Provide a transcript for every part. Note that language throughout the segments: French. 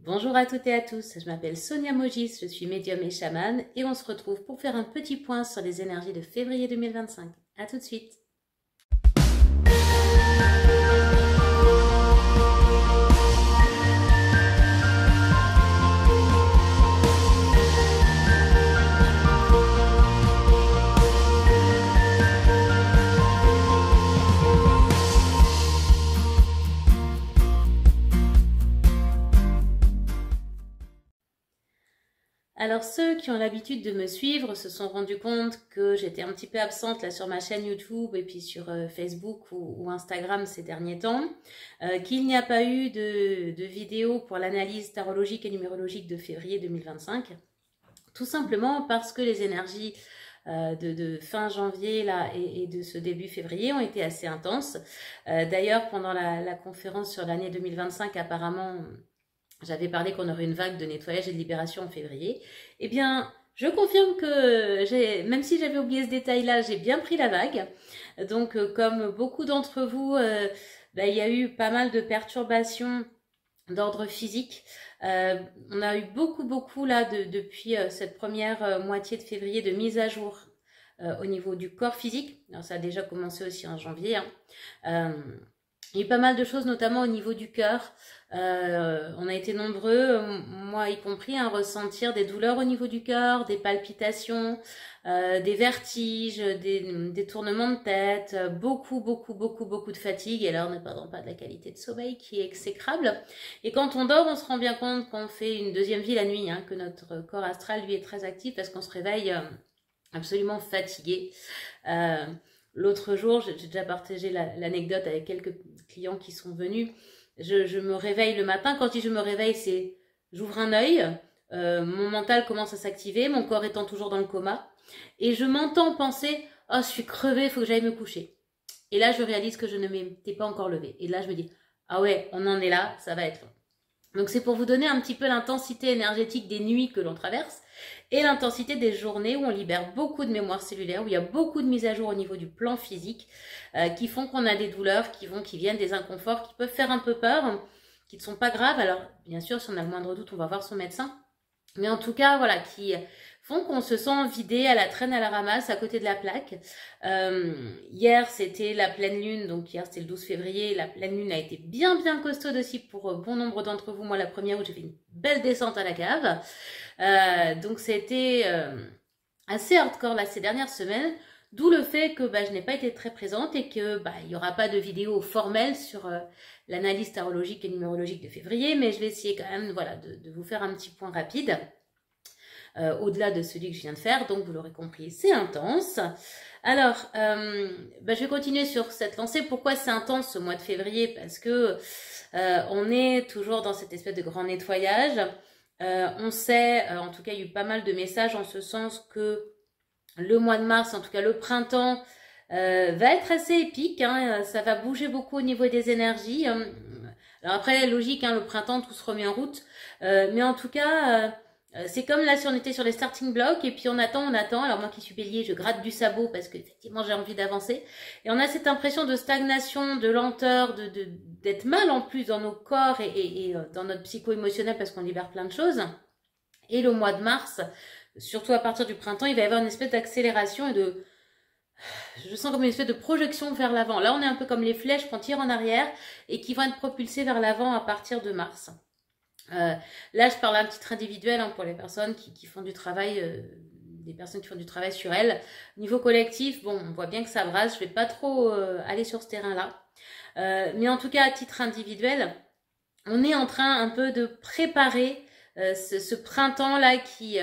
Bonjour à toutes et à tous, je m'appelle Sonia Mogis, je suis médium et chamane et on se retrouve pour faire un petit point sur les énergies de février 2025. A tout de suite. Alors ceux qui ont l'habitude de me suivre se sont rendus compte que j'étais un petit peu absente là sur ma chaîne YouTube et puis sur Facebook ou Instagram ces derniers temps, qu'il n'y a pas eu de vidéo pour l'analyse tarologique et numérologique de février 2025, tout simplement parce que les énergies de fin janvier là et de ce début février ont été assez intenses. D'ailleurs pendant la conférence sur l'année 2025 apparemment j'avais parlé qu'on aurait une vague de nettoyage et de libération en février. Eh bien, je confirme que même si j'avais oublié ce détail-là, j'ai bien pris la vague. Donc, comme beaucoup d'entre vous, il y a eu pas mal de perturbations d'ordre physique. On a eu beaucoup là depuis cette première moitié de février de mise à jour au niveau du corps physique. Alors, ça a déjà commencé aussi en janvier. Il y a eu pas mal de choses, notamment au niveau du cœur. On a été nombreux, moi y compris, à ressentir des douleurs au niveau du cœur, des palpitations, des vertiges, des tournements de tête, beaucoup de fatigue. Et là, on ne parle pas de la qualité de sommeil qui est exécrable. Et quand on dort, on se rend bien compte qu'on fait une deuxième vie la nuit, que notre corps astral, lui, est très actif parce qu'on se réveille absolument fatigué. L'autre jour, j'ai déjà partagé l'anecdote avec quelques clients qui sont venus. Je me réveille le matin. Quand je dis je me réveille, c'est j'ouvre un œil, mon mental commence à s'activer, mon corps étant toujours dans le coma. Et je m'entends penser « Oh, je suis crevée, il faut que j'aille me coucher. » Et là, je réalise que je ne m'étais pas encore levée. Et là, je me dis « Ah ouais, on en est là, ça va être long. » Donc, c'est pour vous donner un petit peu l'intensité énergétique des nuits que l'on traverse et l'intensité des journées où on libère beaucoup de mémoire cellulaire, où il y a beaucoup de mises à jour au niveau du plan physique qui font qu'on a des douleurs, qui viennent des inconforts, qui peuvent faire un peu peur, qui ne sont pas graves. Alors, bien sûr, si on a le moindre doute, on va voir son médecin. Mais en tout cas, voilà, qui font qu'on se sent vidé à la traîne, à la ramasse, à côté de la plaque. Hier, c'était la pleine lune, donc hier, c'était le 12 février. La pleine lune a été bien costaude aussi pour bon nombre d'entre vous. Moi, la première où j'ai fait une belle descente à la cave. Donc, c'était assez hardcore là ces dernières semaines. D'où le fait que je n'ai pas été très présente et que il n'y aura pas de vidéo formelle sur l'analyse tarologique et numérologique de février, mais je vais essayer quand même de vous faire un petit point rapide au-delà de celui que je viens de faire. Donc vous l'aurez compris, c'est intense. Alors, je vais continuer sur cette lancée. Pourquoi c'est intense ce mois de février? Parce que on est toujours dans cette espèce de grand nettoyage. On sait, en tout cas il y a eu pas mal de messages en ce sens que le mois de mars, en tout cas le printemps, va être assez épique. Ça va bouger beaucoup au niveau des énergies. Alors après, logique, le printemps, tout se remet en route. Mais en tout cas, c'est comme là si on était sur les starting blocks et puis on attend. Alors moi qui suis bélier, je gratte du sabot parce qu'effectivement j'ai envie d'avancer. Et on a cette impression de stagnation, de lenteur, d'être mal en plus dans nos corps et dans notre psycho-émotionnel parce qu'on libère plein de choses. Et le mois de mars, surtout à partir du printemps, il va y avoir une espèce d'accélération et je sens comme une espèce de projection vers l'avant. Là, on est un peu comme les flèches qu'on tire en arrière et qui vont être propulsées vers l'avant à partir de mars. Là, je parle à titre individuel pour les personnes qui font du travail, des personnes qui font du travail sur elles. Niveau collectif, on voit bien que ça brasse. Je vais pas trop aller sur ce terrain-là. Mais en tout cas, à titre individuel, on est en train un peu de préparer ce printemps-là qui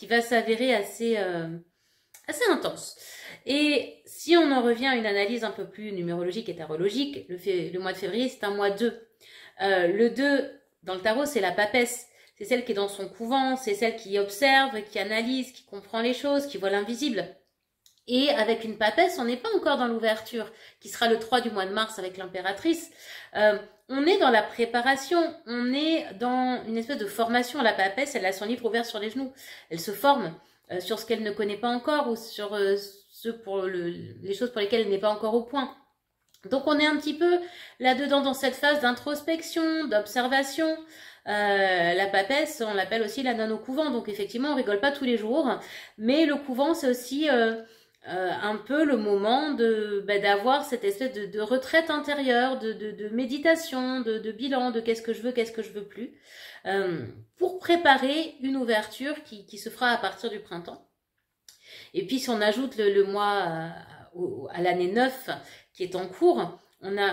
va s'avérer assez intense. Et si on en revient à une analyse un peu plus numérologique et tarologique, le mois de février, c'est un mois 2. Le 2, dans le tarot, c'est la papesse. C'est celle qui est dans son couvent, c'est celle qui observe, qui analyse, qui comprend les choses, qui voit l'invisible. Et avec une papesse, on n'est pas encore dans l'ouverture, qui sera le 3 du mois de mars avec l'impératrice. On est dans la préparation, on est dans une espèce de formation. La papesse, elle a son livre ouvert sur les genoux. Elle se forme sur ce qu'elle ne connaît pas encore ou sur les choses pour lesquelles elle n'est pas encore au point. Donc on est un petit peu là-dedans dans cette phase d'introspection, d'observation. La papesse, on l'appelle aussi la nonne au couvent, donc effectivement on rigole pas tous les jours, mais le couvent c'est aussi un peu le moment d'avoir cette espèce de retraite intérieure, de méditation, de bilan, de qu'est-ce que je veux plus, pour préparer une ouverture qui se fera à partir du printemps. Et puis si on ajoute le mois à l'année 9 qui est en cours, on a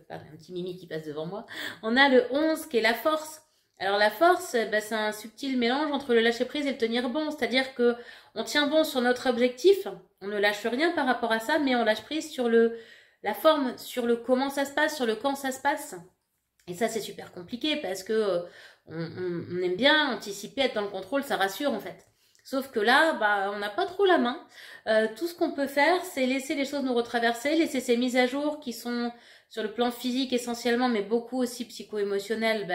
pardon, un petit mimi qui passe devant moi, on a le 11 qui est la force. Alors la force, c'est un subtil mélange entre le lâcher prise et le tenir bon, c'est-à-dire que on tient bon sur notre objectif, on ne lâche rien par rapport à ça, mais on lâche prise sur la forme, sur le comment ça se passe, sur le quand ça se passe. Et ça c'est super compliqué parce que on aime bien anticiper, être dans le contrôle, ça rassure en fait. Sauf que là, on n'a pas trop la main. Tout ce qu'on peut faire, c'est laisser les choses nous retraverser, laisser ces mises à jour qui sont sur le plan physique essentiellement, mais beaucoup aussi psycho-émotionnel,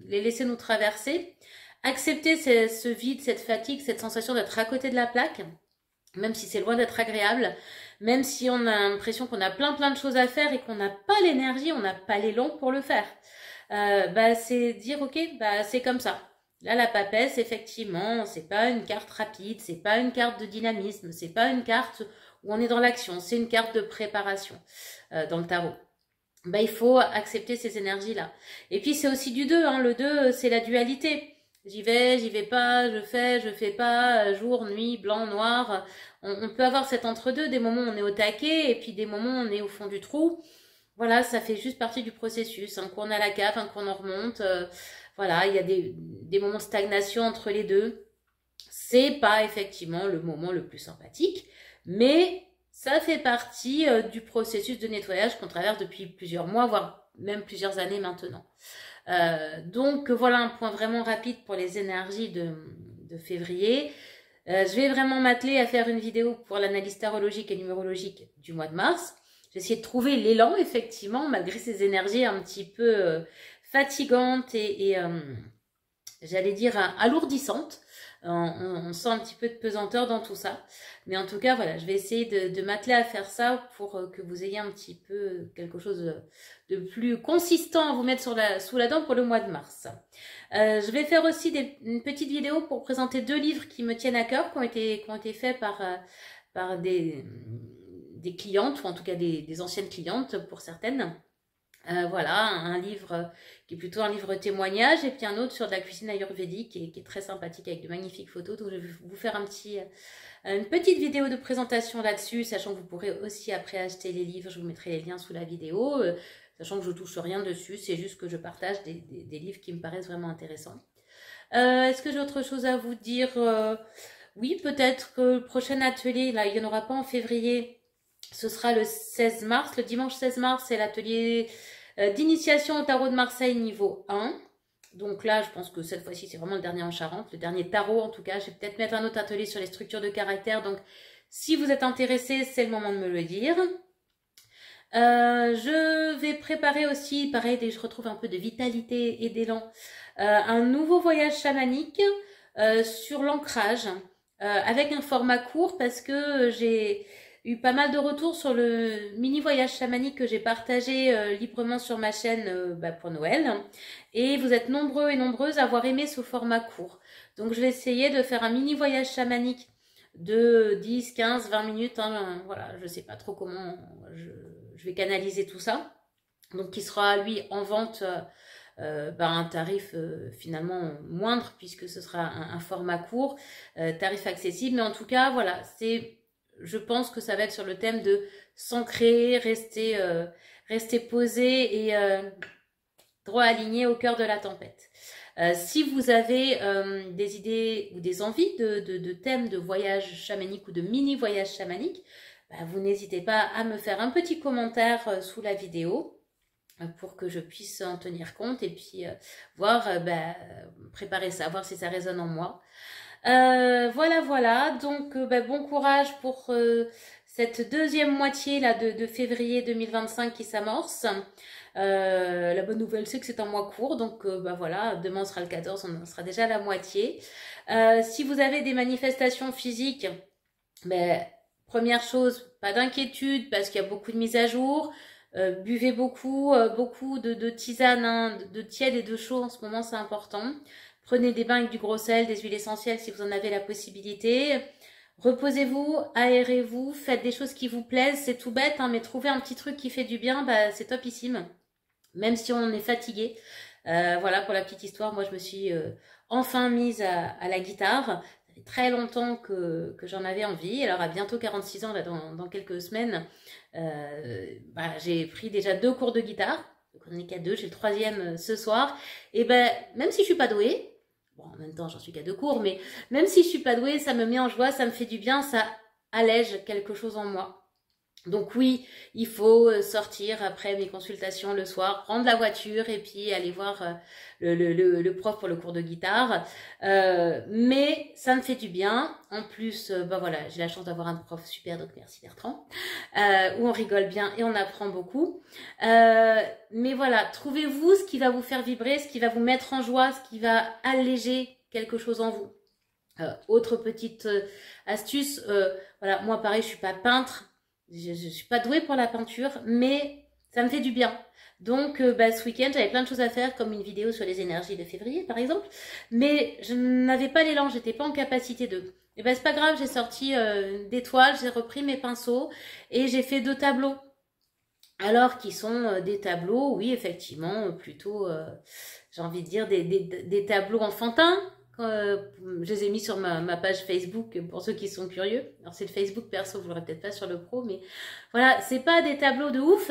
les laisser nous traverser. Accepter ce vide, cette fatigue, cette sensation d'être à côté de la plaque, même si c'est loin d'être agréable, même si on a l'impression qu'on a plein de choses à faire et qu'on n'a pas l'énergie, on n'a pas l'élan pour le faire. C'est dire, ok, c'est comme ça. Là, la papesse, effectivement, c'est pas une carte rapide, c'est pas une carte de dynamisme, c'est pas une carte où on est dans l'action, c'est une carte de préparation dans le tarot. Il faut accepter ces énergies-là. Et puis, c'est aussi du 2, hein. Le 2, c'est la dualité. J'y vais pas, je fais pas, jour, nuit, blanc, noir. On peut avoir cet entre-deux, des moments où on est au taquet, et puis des moments où on est au fond du trou. Voilà, ça fait juste partie du processus. Un coup on a la cave, un coup on en remonte. Voilà, il y a des moments de stagnation entre les deux. C'est pas effectivement le moment le plus sympathique, mais ça fait partie du processus de nettoyage qu'on traverse depuis plusieurs mois, voire même plusieurs années maintenant. Donc voilà un point vraiment rapide pour les énergies de février. Je vais vraiment m'atteler à faire une vidéo pour l'analyse tarologique et numérologique du mois de mars. J'ai essayé de trouver l'élan, effectivement, malgré ces énergies un petit peu fatigantes et j'allais dire alourdissantes. On sent un petit peu de pesanteur dans tout ça. Mais en tout cas, voilà, je vais essayer de m'atteler à faire ça pour que vous ayez un petit peu quelque chose de plus consistant à vous mettre sous la dent pour le mois de mars. Je vais faire aussi une petite vidéo pour présenter 2 livres qui me tiennent à cœur, qui ont été faits par des clientes, ou en tout cas des anciennes clientes pour certaines. Voilà, un livre qui est plutôt un livre témoignage, et puis un autre sur de la cuisine ayurvédique qui est très sympathique avec de magnifiques photos. Donc je vais vous faire une petite vidéo de présentation là-dessus, sachant que vous pourrez aussi après acheter les livres. Je vous mettrai les liens sous la vidéo, sachant que je touche rien dessus, c'est juste que je partage des livres qui me paraissent vraiment intéressants. Est-ce que j'ai autre chose à vous dire? Oui, peut-être que le prochain atelier, là, il n'y en aura pas en février. Ce sera le 16 mars, le dimanche 16 mars, c'est l'atelier d'initiation au tarot de Marseille niveau 1. Donc là, je pense que cette fois-ci, c'est vraiment le dernier en Charente, le dernier tarot en tout cas. Je vais peut-être mettre un autre atelier sur les structures de caractère. Donc, si vous êtes intéressé, c'est le moment de me le dire. Je vais préparer aussi, pareil, dès que je retrouve un peu de vitalité et d'élan, un nouveau voyage chamanique sur l'ancrage, avec un format court parce que j'ai eu pas mal de retours sur le mini voyage chamanique que j'ai partagé librement sur ma chaîne pour Noël. Et vous êtes nombreux et nombreuses à avoir aimé ce format court. Donc je vais essayer de faire un mini voyage chamanique de 10, 15, 20 minutes. Hein, voilà, je sais pas trop comment je vais canaliser tout ça. Donc qui sera lui en vente un tarif finalement moindre puisque ce sera un format court, tarif accessible. Mais en tout cas, voilà, je pense que ça va être sur le thème de s'ancrer, rester posé et droit aligné au cœur de la tempête. Si vous avez des idées ou des envies de thèmes de voyage chamanique ou de mini voyage chamanique, vous n'hésitez pas à me faire un petit commentaire sous la vidéo pour que je puisse en tenir compte et puis préparer ça, voir si ça résonne en moi. Voilà, donc bon courage pour cette deuxième moitié là de février 2025 qui s'amorce. La bonne nouvelle c'est que c'est un mois court, donc voilà, demain sera le 14, on sera déjà à la moitié. Si vous avez des manifestations physiques, première chose, pas d'inquiétude parce qu'il y a beaucoup de mises à jour. Buvez beaucoup, beaucoup de tisane, hein, de tiède et de chaud en ce moment, c'est important. Prenez des bains avec du gros sel, des huiles essentielles si vous en avez la possibilité. Reposez-vous, aérez-vous, faites des choses qui vous plaisent, c'est tout bête, hein, mais trouver un petit truc qui fait du bien, bah, c'est topissime, même si on est fatigué. Voilà, pour la petite histoire, moi je me suis enfin mise à la guitare. Ça fait très longtemps que j'en avais envie. Alors à bientôt 46 ans, là, dans quelques semaines, bah, j'ai pris déjà 2 cours de guitare. Donc on n'est qu'à 2, j'ai le 3e ce soir. Et ben, même si je suis pas douée, bon, en même temps, j'en suis qu'à 2 cours, mais même si je suis pas douée, ça me met en joie, ça me fait du bien, ça allège quelque chose en moi. Donc oui, il faut sortir après mes consultations le soir, prendre la voiture et puis aller voir le prof pour le cours de guitare. Mais ça me fait du bien. En plus, bah voilà, j'ai la chance d'avoir un prof super, donc merci Bertrand, où on rigole bien et on apprend beaucoup. Mais voilà, trouvez-vous ce qui va vous faire vibrer, ce qui va vous mettre en joie, ce qui va alléger quelque chose en vous. Autre petite astuce, voilà, moi pareil, je suis pas peintre. Je suis pas douée pour la peinture, mais ça me fait du bien. Donc, bah, ce week-end, j'avais plein de choses à faire, comme une vidéo sur les énergies de février, par exemple. Mais je n'avais pas l'élan, j'étais pas en capacité de. Et ben, c'est pas grave, j'ai sorti des toiles, j'ai repris mes pinceaux et j'ai fait 2 tableaux. Alors, qui sont des tableaux, oui, effectivement, plutôt, j'ai envie de dire, des tableaux enfantins. Je les ai mis sur ma page Facebook pour ceux qui sont curieux. Alors c'est le Facebook perso, vous l'aurez peut-être pas sur le pro, mais voilà, c'est pas des tableaux de ouf,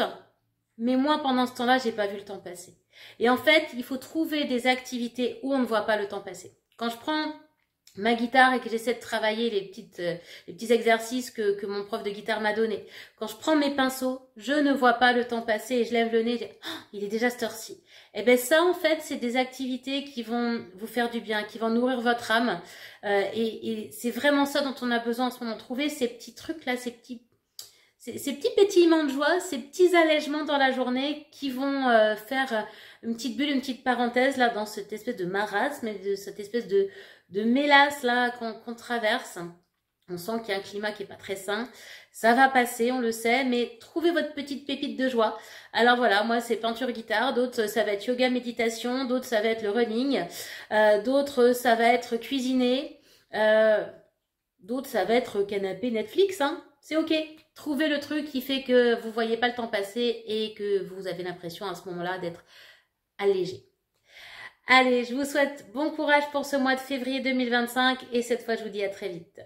mais moi pendant ce temps-là, j'ai pas vu le temps passer. Et en fait, il faut trouver des activités où on ne voit pas le temps passer. Quand je prends ma guitare et que j'essaie de travailler les petits exercices que mon prof de guitare m'a donné. Quand je prends mes pinceaux, je ne vois pas le temps passer et je lève le nez et je dis, oh, il est déjà cette heure-ci. Et bien ça, en fait, c'est des activités qui vont vous faire du bien, qui vont nourrir votre âme. Et c'est vraiment ça dont on a besoin en ce moment. Trouver ces petits trucs-là, ces petits pétillements de joie, ces petits allègements dans la journée qui vont faire une petite bulle, une petite parenthèse là dans cette espèce de marasme, de cette espèce de mélasse là qu'on traverse. On sent qu'il y a un climat qui est pas très sain. Ça va passer, on le sait, mais trouvez votre petite pépite de joie. Alors voilà, moi c'est peinture guitare, d'autres ça va être yoga méditation, d'autres ça va être le running, d'autres ça va être cuisiner, d'autres ça va être canapé Netflix, hein. C'est ok. Trouvez le truc qui fait que vous voyez pas le temps passer et que vous avez l'impression à ce moment-là d'être allégé. Allez, je vous souhaite bon courage pour ce mois de février 2025 et cette fois je vous dis à très vite.